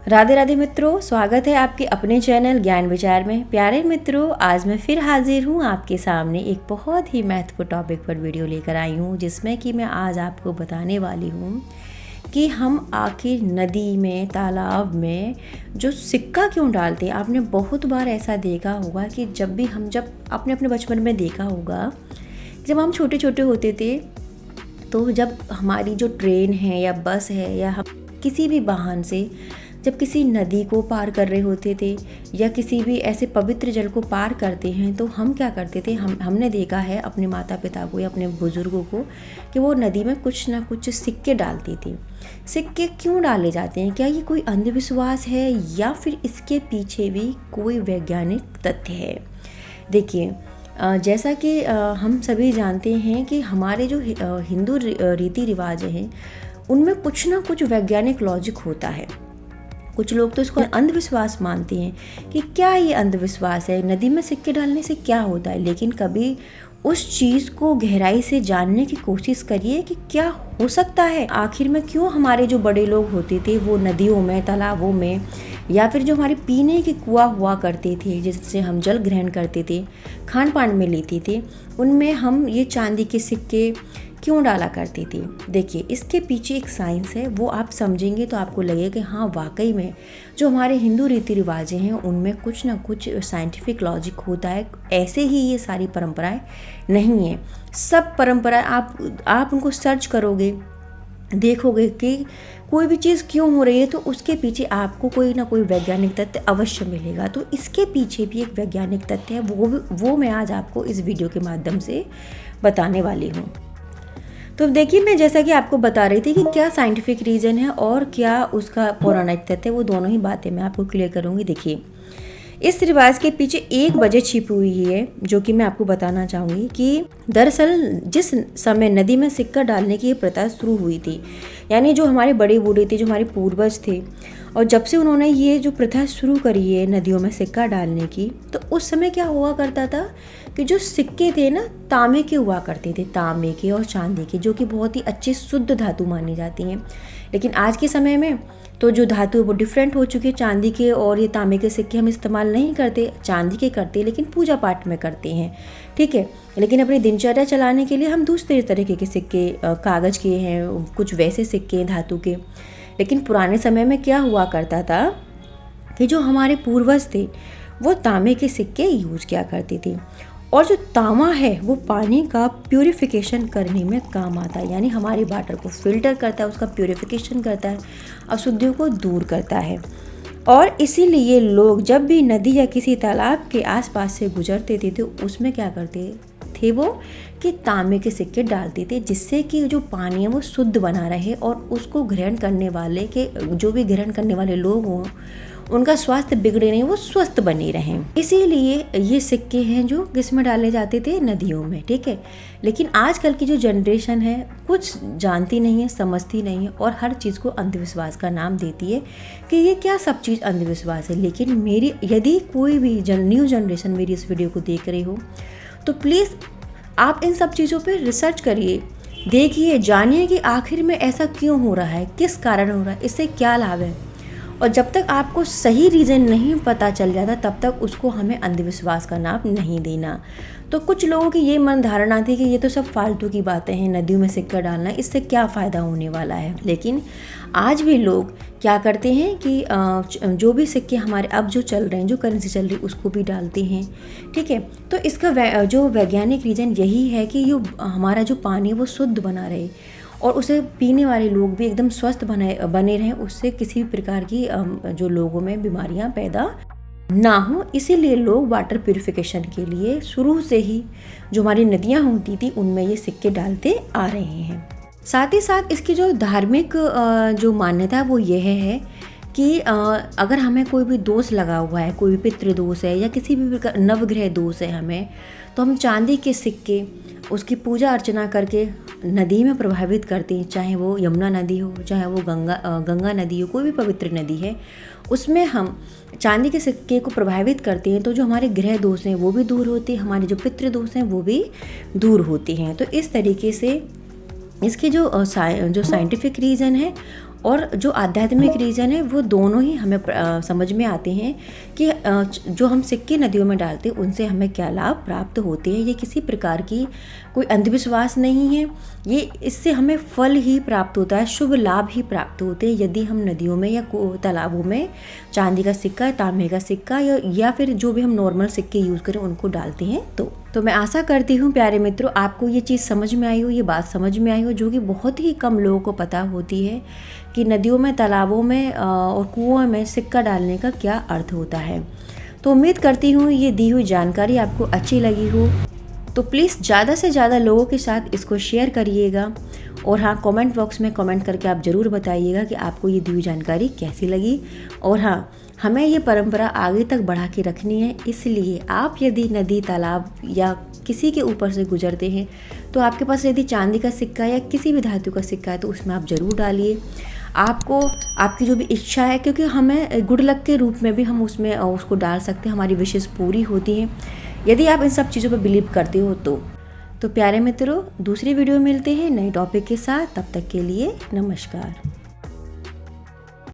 राधे राधे मित्रों, स्वागत है आपके अपने चैनल ज्ञान विचार में। प्यारे मित्रों, आज मैं फिर हाजिर हूँ आपके सामने एक बहुत ही महत्वपूर्ण टॉपिक पर वीडियो लेकर आई हूँ, जिसमें कि मैं आज आपको बताने वाली हूँ कि हम आखिर नदी में, तालाब में जो सिक्का क्यों डालते हैं। आपने बहुत बार ऐसा देखा होगा कि जब आपने अपने बचपन में देखा होगा, जब हम छोटे छोटे होते थे तो जब हमारी जो ट्रेन है या बस है या हम किसी भी वाहन से जब किसी नदी को पार कर रहे होते थे या किसी भी ऐसे पवित्र जल को पार करते हैं, तो हम क्या करते थे, हमने देखा है अपने माता पिता को या अपने बुज़ुर्गों को कि वो नदी में कुछ ना कुछ सिक्के डालती थी। सिक्के क्यों डाले जाते हैं? क्या ये कोई अंधविश्वास है या फिर इसके पीछे भी कोई वैज्ञानिक तथ्य है? देखिए, जैसा कि हम सभी जानते हैं कि हमारे जो हिंदू रीति रिवाज हैं उनमें कुछ ना कुछ वैज्ञानिक लॉजिक होता है। कुछ लोग तो इसको अंधविश्वास मानते हैं कि क्या ये अंधविश्वास है, नदी में सिक्के डालने से क्या होता है। लेकिन कभी उस चीज़ को गहराई से जानने की कोशिश करिए कि क्या हो सकता है। आखिर में क्यों हमारे जो बड़े लोग होते थे वो नदियों में, तालाबों में या फिर जो हमारे पीने के कुआं हुआ करते थे जिससे हम जल ग्रहण करते थे, खान पान में लेते थे, उनमें हम ये चांदी के सिक्के क्यों डाला करती थी। देखिए, इसके पीछे एक साइंस है, वो आप समझेंगे तो आपको लगेगा कि हाँ, वाकई में जो हमारे हिंदू रीति रिवाजें हैं उनमें कुछ ना कुछ साइंटिफिक लॉजिक होता है। ऐसे ही ये सारी परंपराएं नहीं हैं। सब परंपराएं आप उनको सर्च करोगे, देखोगे कि कोई भी चीज़ क्यों हो रही है तो उसके पीछे आपको कोई ना कोई वैज्ञानिक तथ्य अवश्य मिलेगा। तो इसके पीछे भी एक वैज्ञानिक तथ्य है, वो मैं आज आपको इस वीडियो के माध्यम से बताने वाली हूँ। तो देखिए, मैं जैसा कि आपको बता रही थी कि क्या साइंटिफिक रीज़न है और क्या उसका पौराणिक तथ्य है, वो दोनों ही बातें मैं आपको क्लियर करूँगी। देखिए, इस रिवाज के पीछे एक वजह छिपी हुई है जो कि मैं आपको बताना चाहूँगी कि दरअसल जिस समय नदी में सिक्का डालने की ये प्रथा शुरू हुई थी, यानी जो हमारे बड़े बूढ़े थे, जो हमारे पूर्वज थे, और जब से उन्होंने ये जो प्रथा शुरू करी है नदियों में सिक्का डालने की, तो उस समय क्या हुआ करता था कि जो सिक्के थे ना, तांबे के हुआ करते थे, तांबे के और चांदी के, जो कि बहुत ही अच्छी शुद्ध धातु मानी जाती हैं। लेकिन आज के समय में तो जो धातु है वो डिफरेंट हो चुकी है। चांदी के और ये तांबे के सिक्के हम इस्तेमाल नहीं करते, चांदी के करते लेकिन पूजा पाठ में करते हैं, ठीक है। लेकिन अपनी दिनचर्या चलाने के लिए हम दूसरे तरीके के सिक्के, कागज़ के हैं, कुछ वैसे सिक्के धातु के। लेकिन पुराने समय में क्या हुआ करता था कि जो हमारे पूर्वज थे वो तांबे के सिक्के यूज़ किया करते थे। और जो तांबा है वो पानी का प्यूरिफिकेशन करने में काम आता है, यानी हमारे वाटर को फिल्टर करता है, उसका प्यूरिफिकेशन करता है, अशुद्धियों को दूर करता है। और इसीलिए लोग जब भी नदी या किसी तालाब के आसपास से गुजरते थे तो उसमें क्या करते थे वो कि तांबे के सिक्के डालते थे, जिससे कि जो पानी है वो शुद्ध बना रहे और उसको ग्रहण करने वाले के जो भी ग्रहण करने वाले लोग हों उनका स्वास्थ्य बिगड़े नहीं, वो स्वस्थ बने रहें। इसीलिए ये सिक्के हैं जो किसमें डाले जाते थे, नदियों में, ठीक है। लेकिन आजकल की जो जनरेशन है कुछ जानती नहीं है, समझती नहीं है और हर चीज़ को अंधविश्वास का नाम देती है कि ये क्या सब चीज़ अंधविश्वास है। लेकिन यदि कोई भी न्यू जनरेशन मेरी इस वीडियो को देख रही हो तो प्लीज़ आप इन सब चीज़ों पर रिसर्च करिए, देखिए, जानिए कि आखिर में ऐसा क्यों हो रहा है, किस कारण हो रहा है, इससे क्या लाभ है। और जब तक आपको सही रीज़न नहीं पता चल जाता तब तक उसको हमें अंधविश्वास का नाम नहीं देना। तो कुछ लोगों की ये मन धारणा थी कि ये तो सब फालतू की बातें हैं, नदियों में सिक्का डालना, इससे क्या फ़ायदा होने वाला है। लेकिन आज भी लोग क्या करते हैं कि जो भी सिक्के हमारे अब जो चल रहे हैं, जो करेंसी चल रही है, उसको भी डालते हैं, ठीक है। तो इसका जो वैज्ञानिक रीज़न यही है कि हमारा जो पानी है वो शुद्ध बना रहे और उसे पीने वाले लोग भी एकदम स्वस्थ बने रहें, उससे किसी भी प्रकार की जो लोगों में बीमारियां पैदा ना हो। इसीलिए लोग वाटर प्यूरिफिकेशन के लिए शुरू से ही जो हमारी नदियां होती थी उनमें ये सिक्के डालते आ रहे हैं। साथ ही साथ इसकी जो धार्मिक जो मान्यता है वो यह है कि अगर हमें कोई भी दोष लगा हुआ है, कोई भी पितृ दोष है या किसी भी प्रकार नवग्रह दोष है हमें, तो हम चांदी के सिक्के उसकी पूजा अर्चना करके नदी में प्रभावित करते हैं, चाहे वो यमुना नदी हो, चाहे वो गंगा नदी हो, कोई भी पवित्र नदी है, उसमें हम चांदी के सिक्के को प्रभावित करते हैं तो जो हमारे ग्रह दोष हैं वो भी दूर होते हैं, हमारे जो पितृ दोष हैं वो भी दूर होते हैं। तो इस तरीके से इसके जो साइंटिफिक रीज़न है और जो आध्यात्मिक रीज़न है वो दोनों ही हमें समझ में आते हैं कि जो हम सिक्के नदियों में डालते हैं उनसे हमें क्या लाभ प्राप्त होते हैं। ये किसी प्रकार की कोई अंधविश्वास नहीं है, ये इससे हमें फल ही प्राप्त होता है, शुभ लाभ ही प्राप्त होते हैं यदि हम नदियों में या तालाबों में चांदी का सिक्का, तांबे का सिक्का या फिर जो भी हम नॉर्मल सिक्के यूज़ करें उनको डालते हैं। तो मैं आशा करती हूँ प्यारे मित्रों आपको ये चीज़ समझ में आई हो, ये बात समझ में आई हो, जो कि बहुत ही कम लोगों को पता होती है कि नदियों में, तालाबों में और कुओं में सिक्का डालने का क्या अर्थ होता है। तो उम्मीद करती हूँ ये दी हुई जानकारी आपको अच्छी लगी हो, तो प्लीज़ ज़्यादा से ज़्यादा लोगों के साथ इसको शेयर करिएगा। और हाँ, कमेंट बॉक्स में कमेंट करके आप ज़रूर बताइएगा कि आपको ये दी हुई जानकारी कैसी लगी। और हाँ, हमें ये परंपरा आगे तक बढ़ा के रखनी है, इसलिए आप यदि नदी, तालाब या किसी के ऊपर से गुजरते हैं तो आपके पास यदि चांदी का सिक्का या किसी भी धातु का सिक्का है तो उसमें आप ज़रूर डालिए। आपको आपकी जो भी इच्छा है, क्योंकि हमें गुड लक के रूप में भी हम उसमें उसको डाल सकते हैं, हमारी विशेष पूरी होती हैं यदि आप इन सब चीज़ों पर बिलीव करते हो तो प्यारे मित्रों, दूसरी वीडियो मिलते हैं नए टॉपिक के साथ। तब तक के लिए नमस्कार।